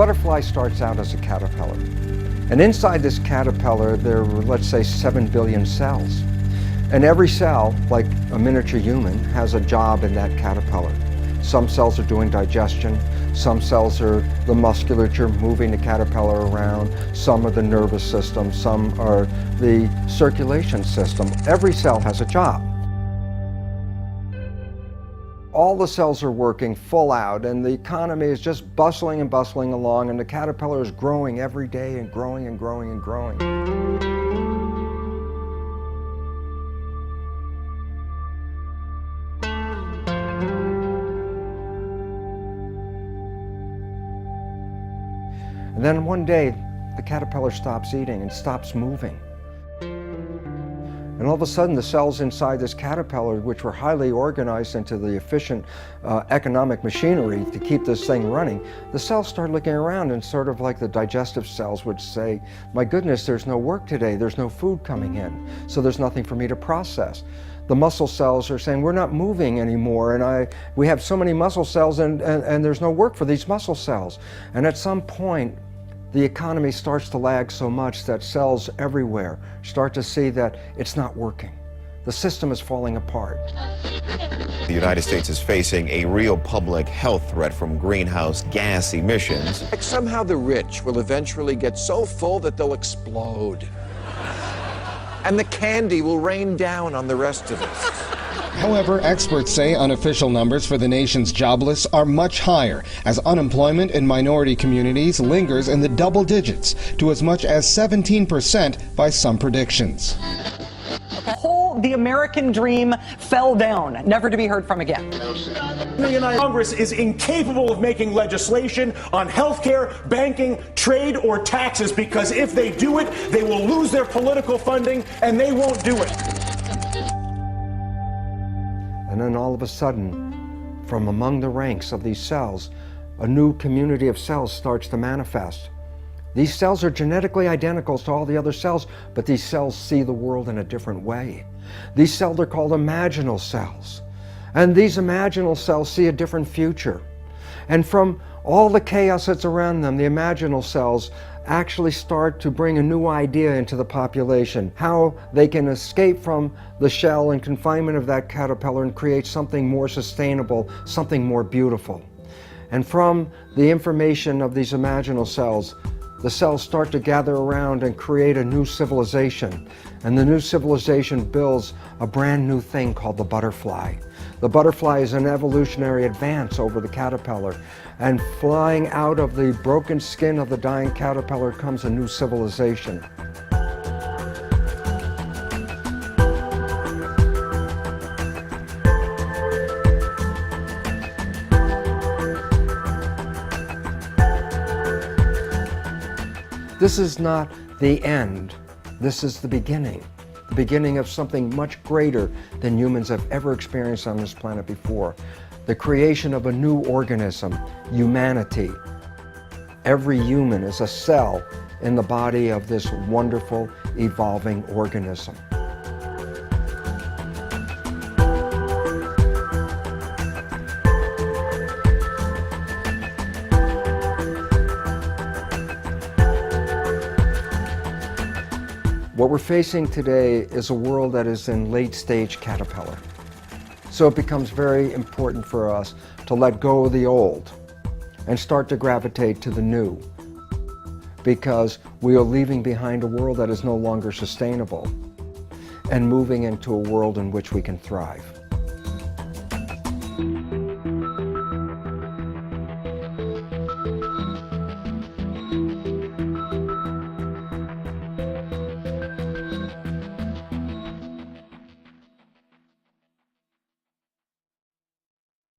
butterfly starts out as a caterpillar. And inside this caterpillar, there are, let's say, 7 billion cells. And every cell, like a miniature human, has a job in that caterpillar. Some cells are doing digestion, some cells are the musculature moving the caterpillar around, some are the nervous system, some are the circulation system. Every cell has a job. All the cells are working full out, and the economy is just bustling and bustling along, and the caterpillar is growing every day and growing and growing and growing. And then one day, the caterpillar stops eating and stops moving. And all of a sudden, the cells inside this caterpillar, which were highly organized into the efficient economic machinery to keep this thing running, the cells start looking around, and sort of like the digestive cells would say, my goodness, there's no work today, there's no food coming in, so there's nothing for me to process. The muscle cells are saying, we're not moving anymore, and we have so many muscle cells, and there's no work for these muscle cells. And at some point, the economy starts to lag so much that cells everywhere start to see that it's not working. The system is falling apart. The United States is facing a real public health threat from greenhouse gas emissions. Like somehow the rich will eventually get so full that they'll explode. And the candy will rain down on the rest of us. However, experts say unofficial numbers for the nation's jobless are much higher, as unemployment in minority communities lingers in the double digits to as much as 17% by some predictions. The American dream fell down, never to be heard from again. The United Congress is incapable of making legislation on healthcare, banking, trade, or taxes, because if they do it, they will lose their political funding, and they won't do it. And then all of a sudden, from among the ranks of these cells, a new community of cells starts to manifest. These cells are genetically identical to all the other cells, but these cells see the world in a different way. These cells are called imaginal cells. And these imaginal cells see a different future. And from all the chaos that's around them, the imaginal cells actually start to bring a new idea into the population, how they can escape from the shell and confinement of that caterpillar and create something more sustainable, something more beautiful. And from the information of these imaginal cells, the cells start to gather around and create a new civilization. And the new civilization builds a brand new thing called the butterfly. The butterfly is an evolutionary advance over the caterpillar. And flying out of the broken skin of the dying caterpillar comes a new civilization. This is not the end. This is the beginning of something much greater than humans have ever experienced on this planet before. The creation of a new organism, humanity. Every human is a cell in the body of this wonderful, evolving organism. What we're facing today is a world that is in late-stage caterpillar. So it becomes very important for us to let go of the old and start to gravitate to the new, because we are leaving behind a world that is no longer sustainable and moving into a world in which we can thrive.